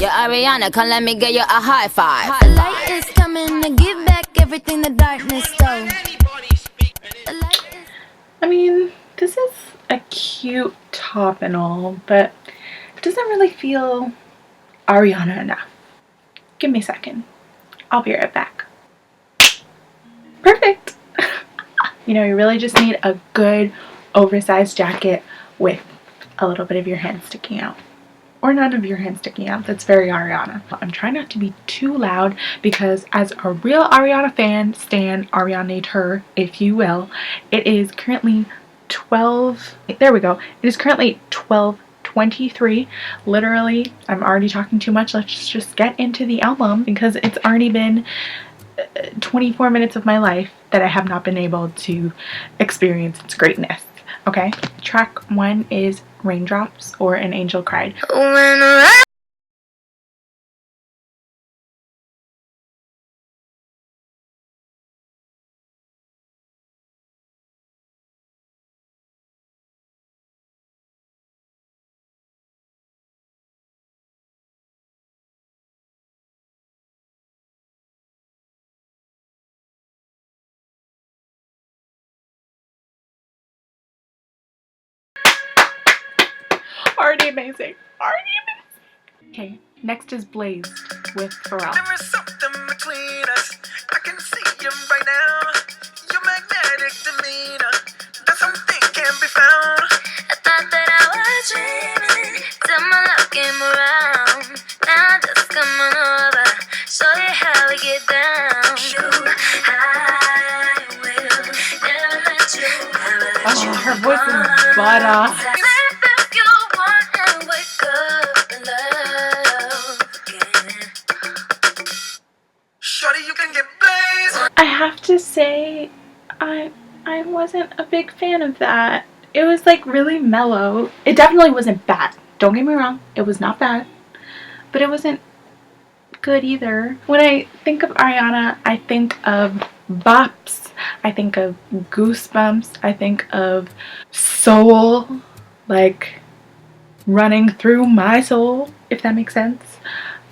You're Ariana, come let me get you a high five. The light is coming to give back everything the darkness stole. I mean, this is a cute top and all, but it doesn't really feel Ariana enough. Give me a second. I'll be right back. Perfect! You know, you really just need a good oversized jacket with a little bit of your hand sticking out. Or none of your hand sticking out. That's very Ariana. I'm trying not to be too loud because as a real Ariana fan, Arianator, if you will, it is currently 12, there we go. It is currently 12:23. Literally, I'm already talking too much. Let's just get into the album because it's already been 24 minutes of my life that I have not been able to experience its greatness. Okay, track 1 is Raindrops or An Angel Cried. Already amazing. Already amazing. Okay, next is Blazed with Pharrell. There is something between us. I can see you right now. Your magnetic demeanor. There's something can't be found. I thought that I was dreaming till my love came around. Now just come on over, show you how we get down. I will never let you, never let you. Oh, her voice is butter. If you want and wake up in love again. Shorty, you can get blazed. I have to say, I wasn't a big fan of that. It was like really mellow. It definitely wasn't bad. Don't get me wrong, it was not bad. But it wasn't good either. When I think of Ariana, I think of bops. I think of goosebumps. I think of soul, like running through my soul, if that makes sense.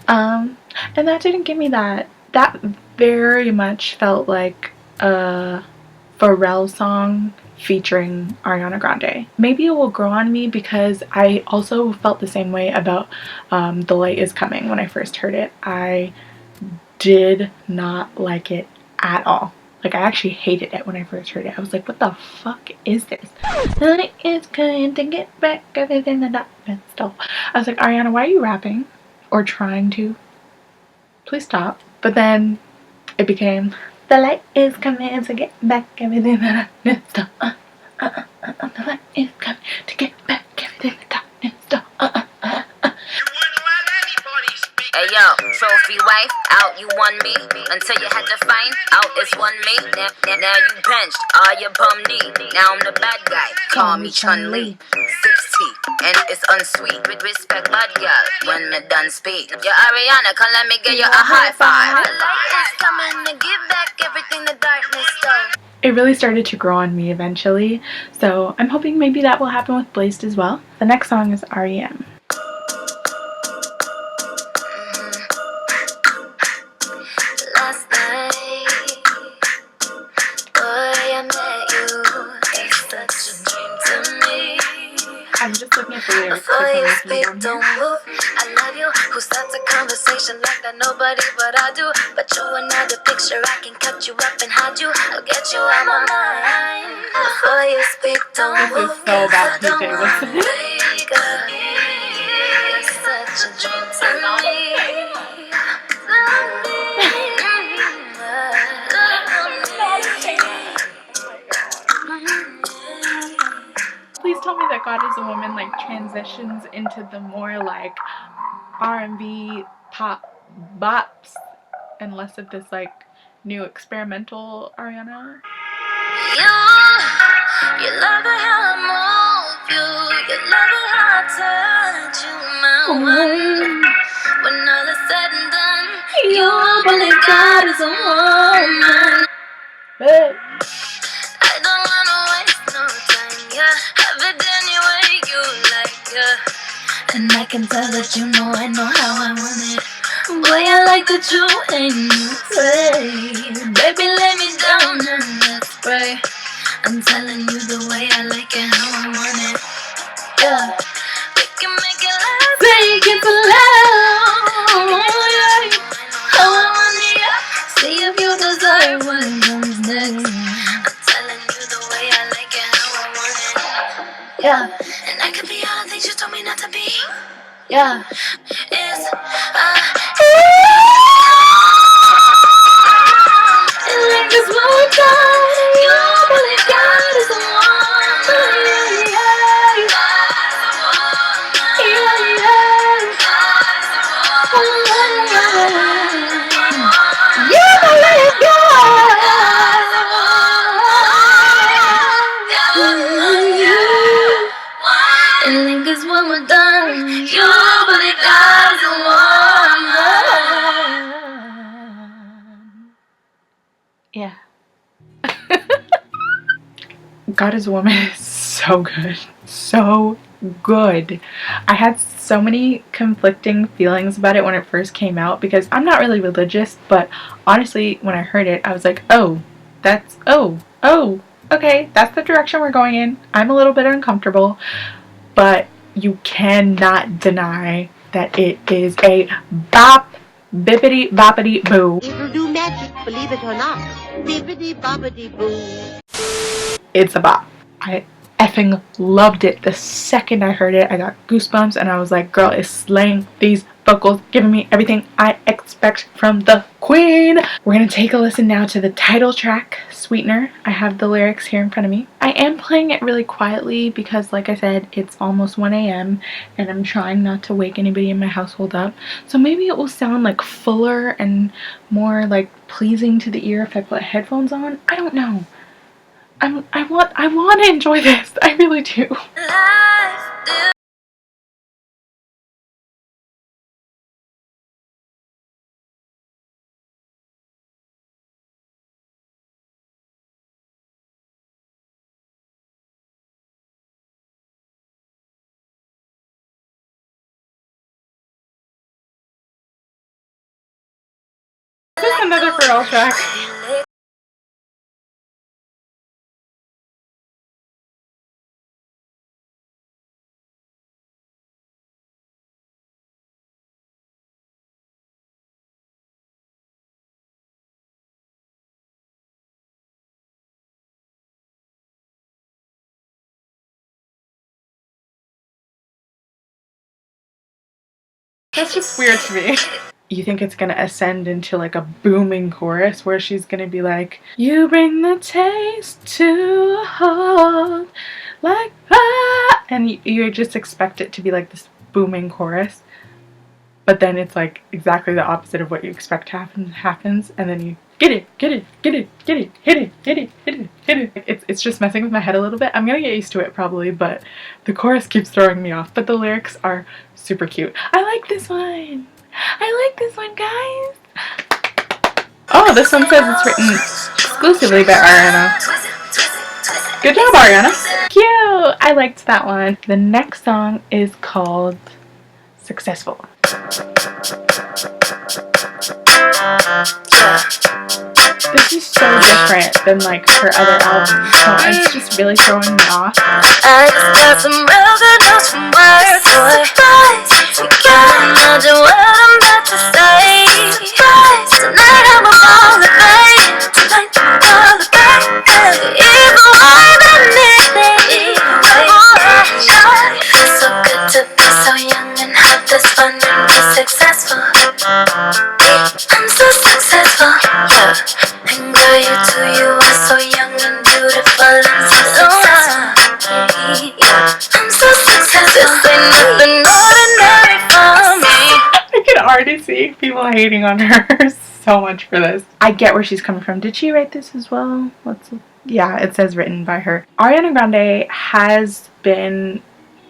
And that didn't give me that. That very much felt like a Pharrell song featuring Ariana Grande. Maybe it will grow on me because I also felt the same way about The Light Is Coming when I first heard it. I did not like it at all. Like, I actually hated it when I first heard it. I was like, what the fuck is this? The light is coming to get back everything the darkness stole. I was like, Ariana, why are you rapping? Or trying to? Please stop. But then it became, the light is coming to get back everything that I missed. The light is coming to get back everything that I missed. Hey yo, trophy wife, out you won me. Until you had to find out it's one me. Now you benched, all your bum knee. Now I'm the bad guy, call me Chun-Li. 60, and it's unsweet. With respect, bad girl, when me done speak. You're Ariana, come let me get you a high five. The light is coming to give back everything the darkness stole. It really started to grow on me eventually, so I'm hoping maybe that will happen with Blazed as well. The next song is R.E.M. Last night, boy, I met you. It's such a dream to me. I'm just looking at the lyrics. Before you speak, don't move. I love you. Who starts a conversation like that? Nobody but I do. But you another picture, I can cut you up and hide you. I'll get you out my mind. Before you speak, don't move. This is so about DJ, listen. Wake up. It's such a dream to me. Please tell me that God is a Woman like transitions into the more like R&B pop bops and less of this like new experimental Ariana. You love it how I move you. You love it how I touch you, my one. When all is said and done, you believe God is a woman. Hey. I don't wanna waste no time, yeah. Have it any way you like, yeah. And I can tell that you know I know how I want it. Boy, I like that you ain't afraid. Baby, lay me down and let's pray. I'm telling you the way I like it, how I want it. Yeah, we can make it last. Make it for love. Yeah. How I want it, yeah. See if you desire what comes next. I'm telling you the way I like it, how I want it. Yeah, and I could be all the things you told me not to be. Yeah, it's like this one time. You believe God is the one. You believe God. And think it's when we're done. You believe God's the one. Yeah. God is a Woman is so good. So good. I had so many conflicting feelings about it when it first came out because I'm not really religious, but honestly, when I heard it, I was like, oh, okay, that's the direction we're going in. I'm a little bit uncomfortable, but you cannot deny that it is a bop, bippity boppity boo. It'll do magic, believe it or not. Bibbidi bobbidi boo. It's a bop. I effing loved it. The second I heard it, I got goosebumps and I was like, girl is slaying these vocals, giving me everything I expect from the queen. We're gonna take a listen now to the title track, Sweetener. I have the lyrics here in front of me. I am playing it really quietly because, like I said, it's almost 1 a.m. and I'm trying not to wake anybody in my household up. So maybe it will sound like fuller and more like pleasing to the ear if I put headphones on. I don't know. I want to enjoy this. I really do. This is another girl track. That's just weird to me. You think it's gonna ascend into like a booming chorus where she's gonna be like, you bring the taste to hold like ah, and you just expect it to be like this booming chorus, but then it's like exactly the opposite of what you expect happens, and then you get it, hit it. It's just messing with my head a little bit. I'm gonna get used to it probably, but the chorus keeps throwing me off. But the lyrics are super cute. I like this one. I like this one, guys. Oh, this one says it's written exclusively by Ariana. Good job, Ariana. Cute. I liked that one. The next song is called Successful. This is so different than like her other albums, so it's just really throwing me off. I just got some real good news from work, boy. Surprise, you can't imagine what I'm about to say. Surprise, tonight I'm all the pain. Tonight I'm all the pain. Even more than anything. Feels so good to be so young and have this fun and be successful. I'm so successful, yeah. And girl, you too, you are so young and beautiful and so successful. Yeah, I'm so successful. This ain't nothing ordinary for me. I can already see people hating on her so much for this. I get where she's coming from. Did she write this as well? Yeah, it says written by her. Ariana Grande has been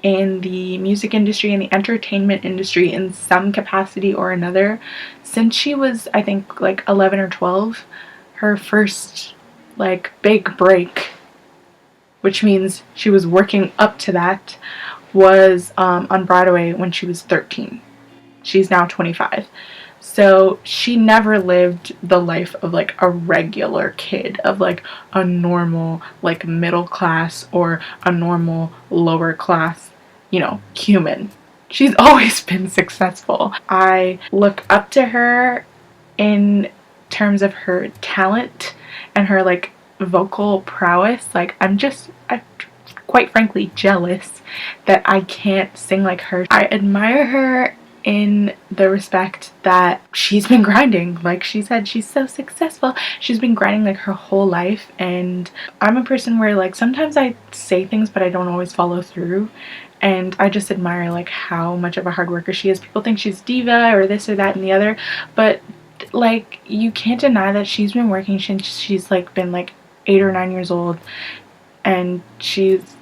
in the music industry and the entertainment industry in some capacity or another since she was, I think, like 11 or 12. Her first like big break, which means she was working up to that, was on Broadway when she was 13. She's now 25. So she never lived the life of like a regular kid, of like a normal like middle class or a normal lower class, you know, human. She's always been successful. I look up to her in terms of her talent and her like vocal prowess. Like I'm quite frankly jealous that I can't sing like her. I admire her in the respect that she's been grinding. Like she said, she's so successful. She's been grinding like her whole life, and I'm a person where like sometimes I say things but I don't always follow through, and I just admire like how much of a hard worker she is. People think she's diva or this or that and the other, but like you can't deny that she's been working since she's like been like 8 or 9 years old, and she's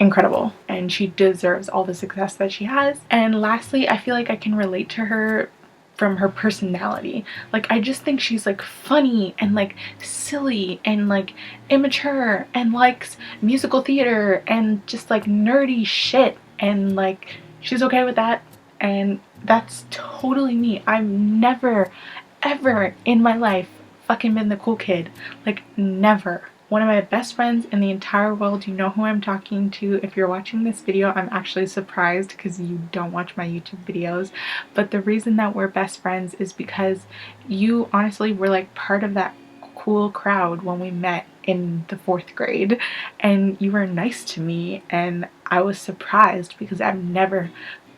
incredible and she deserves all the success that she has. And lastly, I feel like I can relate to her from her personality. Like I just think she's like funny and like silly and like immature and likes musical theater and just like nerdy shit, and like she's okay with that, and that's totally me. I've never ever in my life fucking been the cool kid. Like never. One of my best friends in the entire world, you know who I'm talking to. If you're watching this video, I'm actually surprised because you don't watch my YouTube videos, but the reason that we're best friends is because you honestly were like part of that cool crowd when we met in the 4th grade, and you were nice to me, and I was surprised because I've never,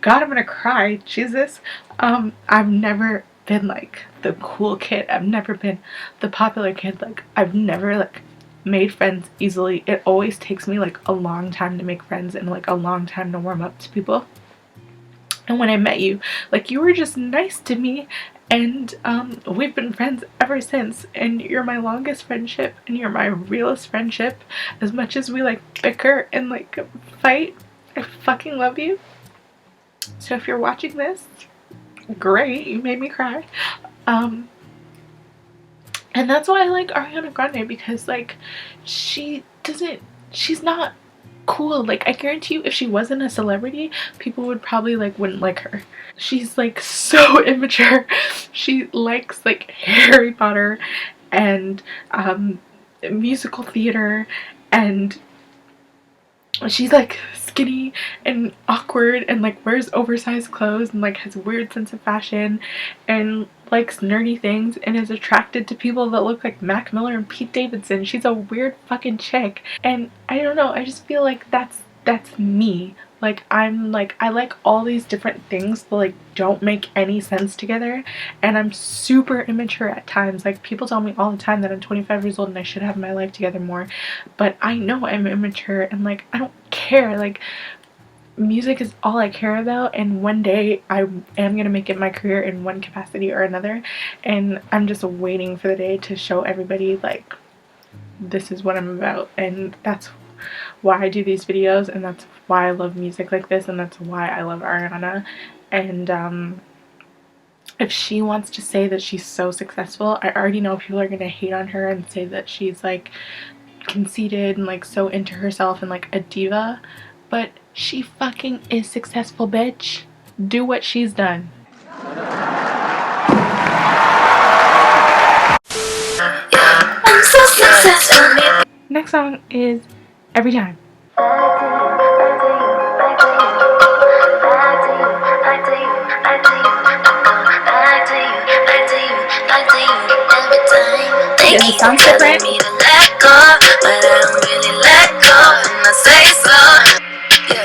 God, I'm gonna cry, Jesus, I've never been like the cool kid. I've never been the popular kid. Like I've never like made friends easily. It always takes me like a long time to make friends and like a long time to warm up to people. And when I met you, like you were just nice to me, and we've been friends ever since, and you're my longest friendship and you're my realest friendship. As much as we like bicker and like fight, I fucking love you. So if you're watching this, great, you made me cry. And that's why I like Ariana Grande, because like she's not cool. Like I guarantee you if she wasn't a celebrity, people would probably like wouldn't like her. She's like so immature. She likes like Harry Potter and musical theater, and she's like skinny and awkward and like wears oversized clothes and like has a weird sense of fashion and likes nerdy things and is attracted to people that look like Mac Miller and Pete Davidson. She's a weird fucking chick, and I don't know, I just feel like that's me. Like I'm like, I like all these different things that like don't make any sense together, and I'm super immature at times. Like people tell me all the time that I'm 25 years old and I should have my life together more, but I know I'm immature and like I don't care. Like music is all I care about, and one day I am gonna make it my career in one capacity or another, and I'm just waiting for the day to show everybody like this is what I'm about. And that's why I do these videos, and that's why I love music like this, and that's why I love Ariana. And if she wants to say that she's so successful, I already know people are gonna hate on her and say that she's like conceited and like so into herself and like a diva, but she fucking is successful, bitch. Do what she's done. I'm so successful. Next song is Every Time. Thank you for telling me to let go, but I don't really let go, and I say so. Yeah.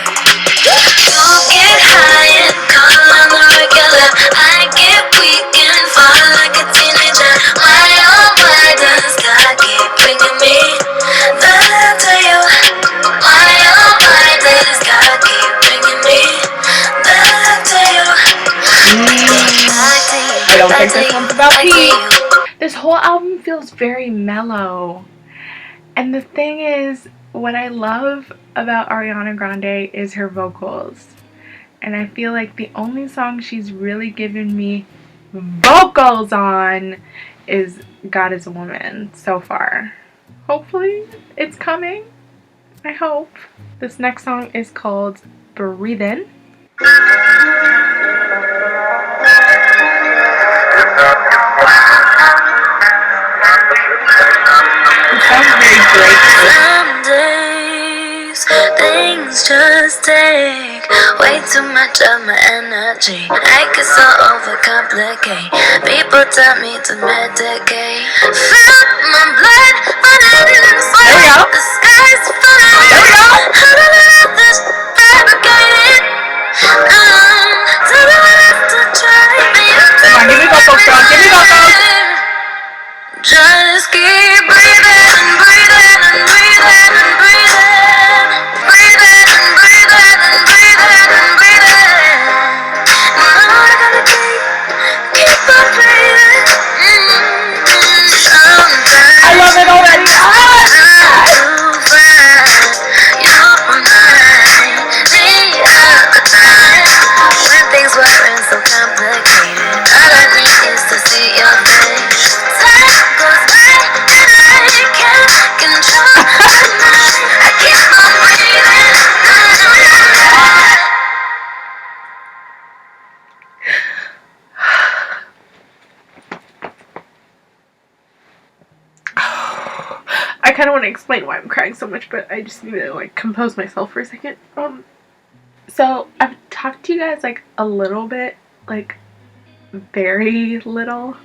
You get high and call on the regular. I get weak and fall like a teenager. Why oh why does God keep bringing me back to you? Why oh why does God keep bringing me back to you? I don't think this one's about Pete. This whole album feels very mellow. And the thing is, what I love about Ariana Grande is her vocals. And I feel like the only song she's really given me vocals on is God Is a Woman so far. Hopefully it's coming. I hope. This next song is called Breathe In. It sounds very great. Some days things just take way too much of my energy. I get so overcomplicate. People tell me to medicate. Feel my blood running in the sweat. There we go. The sky's falling. There we go. How do I let this fabricated? Tell me what else to try. Come on, give me vocals, girl. Give me vocals. Just keep breathing and breathing and breathing and breathing. Breathing and breathing and breathing and breathing. No, I gotta keep on breathing. Sometimes I love it already. I do find you're mine the other time. When things weren't so complicated, all I need is to see your face. Time goes by and I can't control my mind. I keep on breathing. I kind of want to explain why I'm crying so much, but I just need to like compose myself for a second. So I've talked to you guys like a little bit, like very little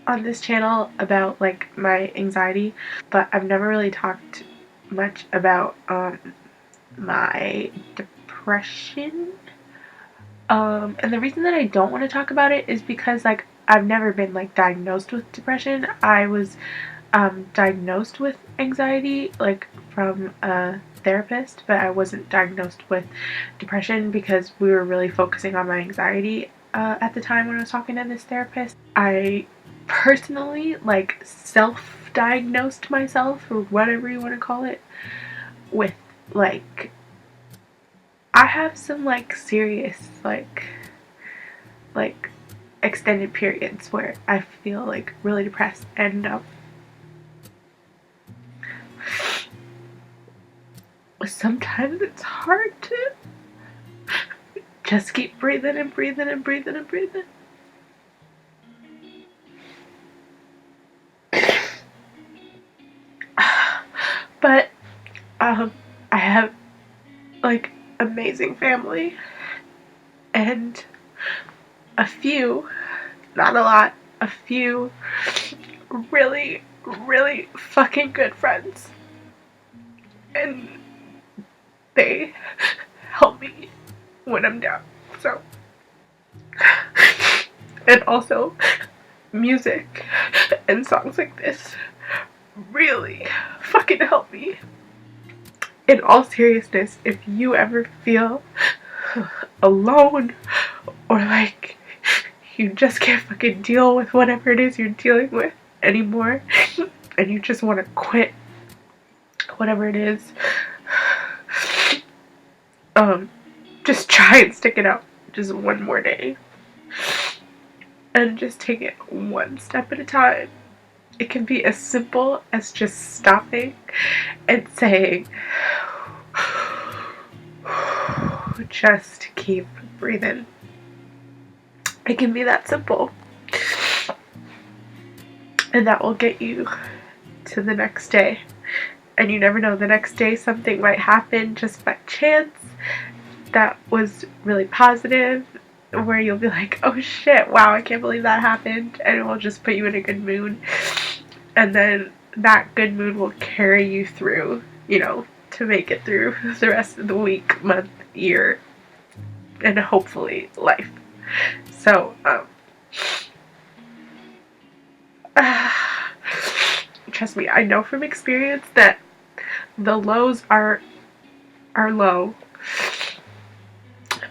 on this channel about like my anxiety, but I've never really talked much about my depression. And the reason that I don't want to talk about it is because like I've never been like diagnosed with depression. I was diagnosed with anxiety like from a therapist, but I wasn't diagnosed with depression because we were really focusing on my anxiety at the time when I was talking to this therapist. I personally like self-diagnosed myself, or whatever you want to call it, with like I have some like serious like extended periods where I feel like really depressed, and sometimes it's hard to just keep breathing and breathing and breathing and breathing. But I have like amazing family and a few, not a lot, a few really fucking good friends, and they help me when I'm down. So, and also music and songs like this really fucking help me. In all seriousness, if you ever feel alone or like you just can't fucking deal with whatever it is you're dealing with anymore and you just want to quit whatever it is, just try and stick it out just one more day and just take it one step at a time. It can be as simple as just stopping and saying, just keep breathing. It can be that simple. And that will get you to the next day. And you never know, the next day something might happen just by chance that was really positive, where you'll be like, oh shit, wow, I can't believe that happened, and it will just put you in a good mood, and then that good mood will carry you through, you know, to make it through the rest of the week, month, year, and hopefully life. So, trust me, I know from experience that the lows are low.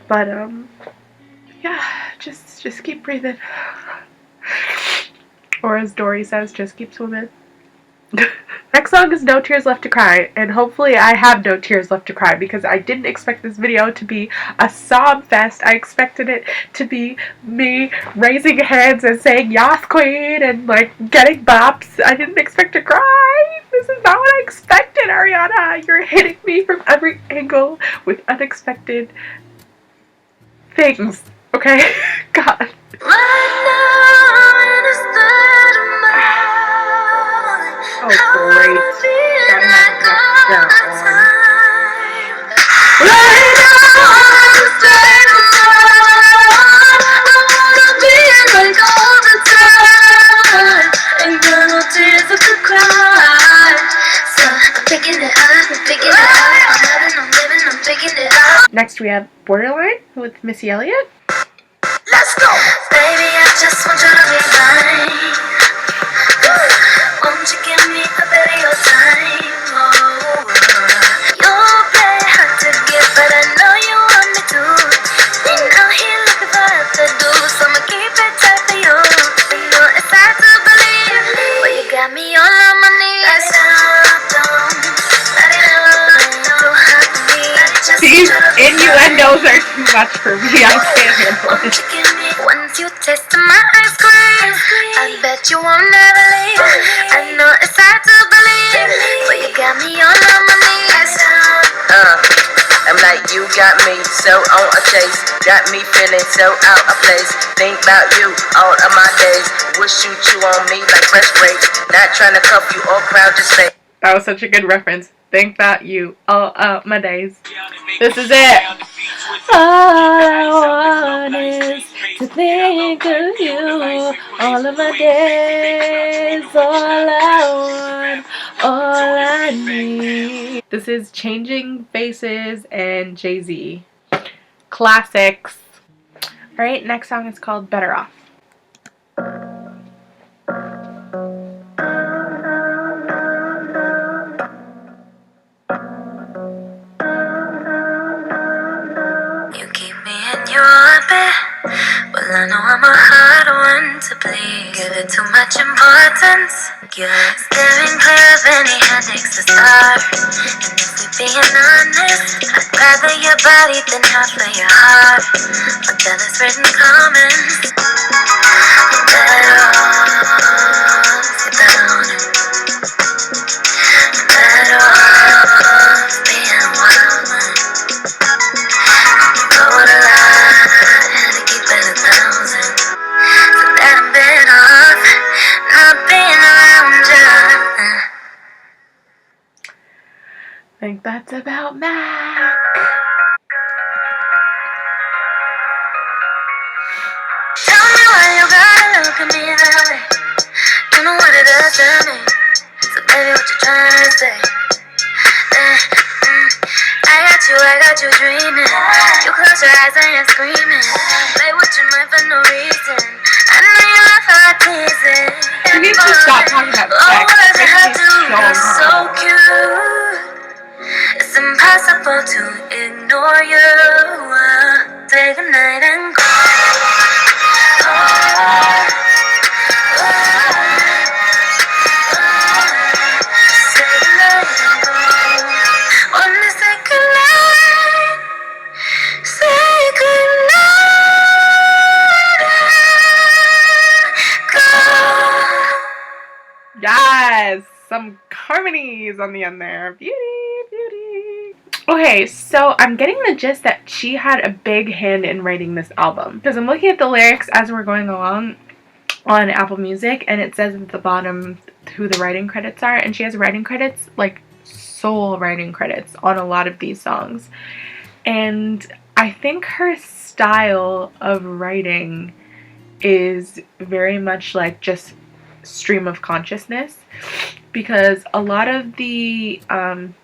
But yeah, just keep breathing. Or as Dory says, just keep swimming. Next song is No Tears Left to Cry, and hopefully I have no tears left to cry, because I didn't expect this video to be a sob fest. I expected it to be me raising hands and saying "Yas Queen" and like getting bops. I didn't expect to cry. this is not what I expected, Ariana. You're hitting me from every angle with unexpected things. Okay? God. Oh, great. Gotta have Jessica on. Next we have Borderline with Missy Elliott. Let's go! Baby, I just want you to be mine. Won't you give me a bit of your time? Oh, you'll play hard to get, but I know you want me to. Ain't out here looking for help to do, so I'ma keep it tight for you. You know it's hard to believe, but you got me all on my knees. These innuendos are too much for me. I can't handle it. Once you taste my ice cream, I bet you won't never leave. I know it's hard to believe, but you got me all on my knees. I'm like, you got me so on a chase, got me feeling so out of place. Think about you all of my days, would shoot you on me like fresh grapes. Not trying to cuff you or crowd your space. That was such a good reference. Think about you all of my days. This is it. All I want is to think of you all of my days. All I want, all I need. This is Changing Faces and Jay-Z. Classics. Alright, next song is called Better Off. You keep me in your orbit. Well, I know I'm a hard one to please. Give it too much importance. You're staring clear of any headaches to start. And if we're being honest, I'd rather your body than half of your heart. But that is written common. Better off without it. Better off being wild one. Roll a lot and keep it 1,000. So that I'm better off not being around you. I think that's about Mac. Tell me why you gotta look at me that way. You know what it does to me. So baby, what you trying to say? I got you dreaming. You close your eyes and you're screaming. Play with your mind for no reason. I know you love how I tease it. You need to stop talking about sex. It It makes makes me so so cute. It's impossible to ignore you. Take a night and go. Say goodnight and go. Wanna say goodnight. Say goodnight. Go. Yes, some harmonies on the end there. Beauty, beauty. Okay, so I'm getting the gist that she had a big hand in writing this album. Because I'm looking at the lyrics as we're going along on Apple Music, and it says at the bottom who the writing credits are. And she has writing credits, like sole writing credits on a lot of these songs. And I think her style of writing is very much like just stream of consciousness, because a lot of the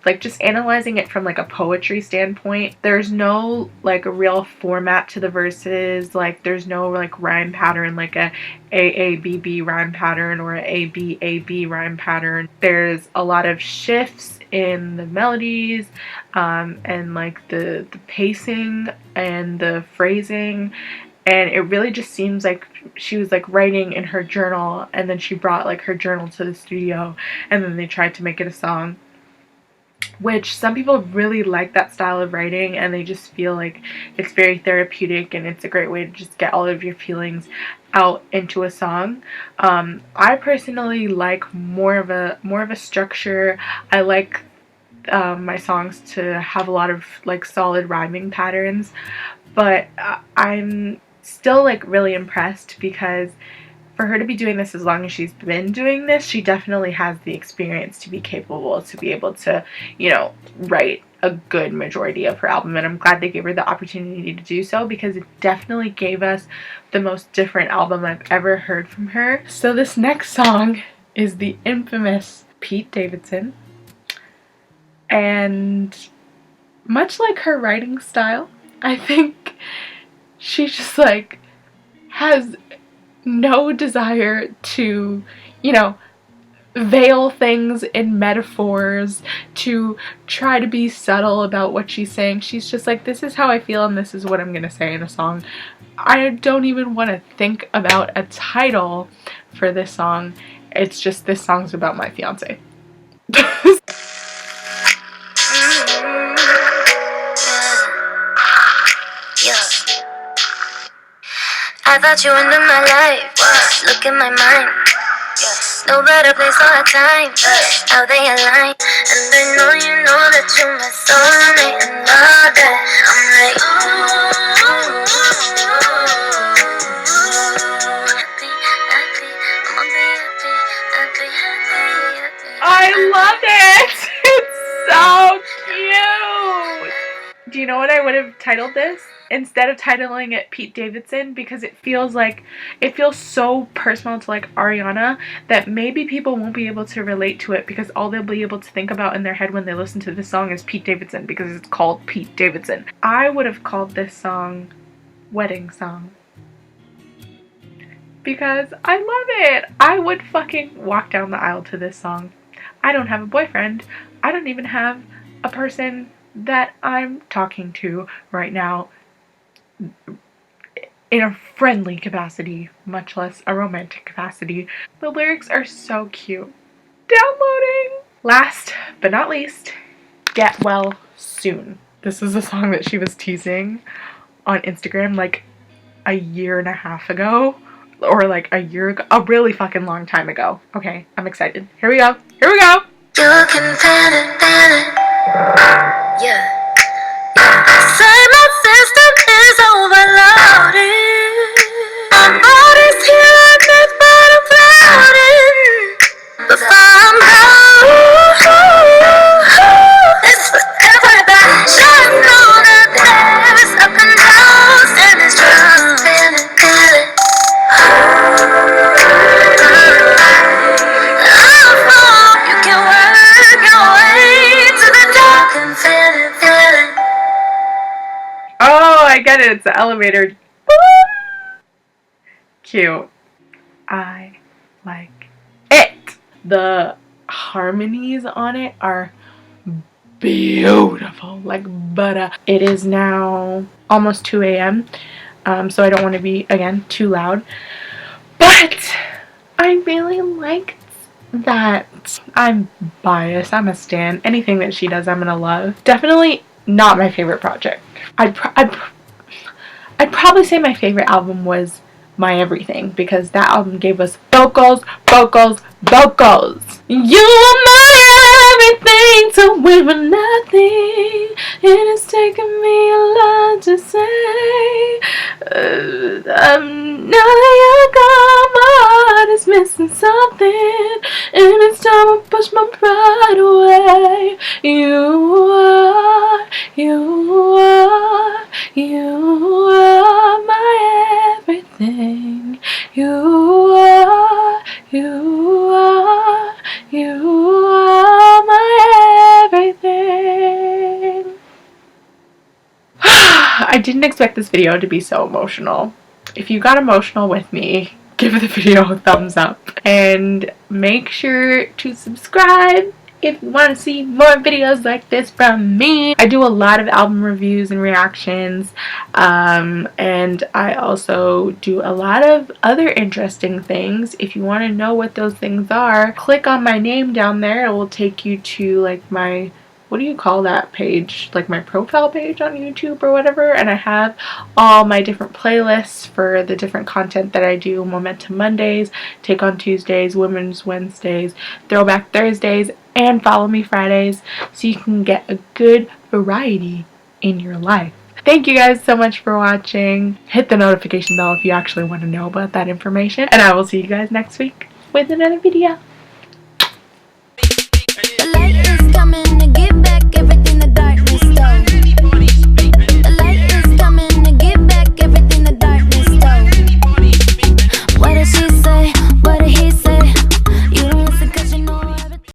like just analyzing it from like a poetry standpoint, there's no like a real format to the verses. Like there's no like rhyme pattern, like a AABB rhyme pattern or a ABAB rhyme pattern. There's a lot of shifts in the melodies and like the pacing and the phrasing. And it really just seems like she was like writing in her journal, and then she brought like her journal to the studio, and then they tried to make it a song. which some people really like that style of writing and they just feel like it's very therapeutic and it's a great way to just get all of your feelings out into a song. I personally like more of a structure. I like my songs to have a lot of like solid rhyming patterns, but I'm still like really impressed because for her to be doing this as long as she's been doing this, she definitely has the experience to be capable to be able to, you know, write a good majority of her album. And I'm glad they gave her the opportunity to do so because it definitely gave us the most different album I've ever heard from her. So this next song is the infamous Pete Davidson. And much like her writing style, I think she just like has no desire to, you know, veil things in metaphors, to try to be subtle about what she's saying. She's just like, this is how I feel and this is what I'm gonna say in a song. I don't even want to think about a title for this song. It's just, this song's about my fiance. I thought you into my life. Look at my mind. No better place or time. How they align. And I know that you're my soulmate and all that. I'm like, I love it! It's so cute! Do you know what I would have titled this? Instead of titling it Pete Davidson, because it feels so personal to like Ariana that maybe people won't be able to relate to it because all they'll be able to think about in their head when they listen to this song is Pete Davidson because it's called Pete Davidson. I would have called this song Wedding Song because I love it. I would fucking walk down the aisle to this song. I don't have a boyfriend. I don't even have a person that I'm talking to right now in a friendly capacity, much less a romantic capacity. The lyrics are so cute. Downloading! Last but not least, Get Well Soon. This is a song that she was teasing on Instagram like a year and a half ago, or like a year ago, a really fucking long time ago. Okay, I'm excited. Here we go. Here we go! you can feel it. Yeah. Say my system is overloaded. My body's here like this, but I'm floating. Before I'm gone, it's for everybody. Just know that there's up and downs, and it's just feeling. You can work your way to the top and feel it. Oh, I get it. It's the elevator. Cute. I like it. The harmonies on it are beautiful, like butter. It is now almost 2 a.m. So I don't want to be, again, too loud. But I really liked that. I'm biased. I'm a stan. Anything that she does, I'm gonna love. Definitely not my favorite project. I'd probably say my favorite album was My Everything because that album gave us vocals. You are my everything to win for nothing. It has taken me a lot to say. Now that you're gone, my heart is missing something, and it's time I push my pride away. You are my everything. You are my everything. I didn't expect this video to be so emotional. If you got emotional with me, give the video a thumbs up. And make sure to subscribe if you want to see more videos like this from me. I do a lot of album reviews and reactions, and I also do a lot of other interesting things. If you want to know what those things are, click on my name down there. It will take you to like my what do you call that page? Like my profile page on YouTube or whatever. And I have all my different playlists for the different content that I do. Momentum Mondays, Take on Tuesdays, Women's Wednesdays, Throwback Thursdays, and Follow Me Fridays. So you can get a good variety in your life. Thank you guys so much for watching. Hit the notification bell if you actually want to know about that information. And I will see you guys next week with another video.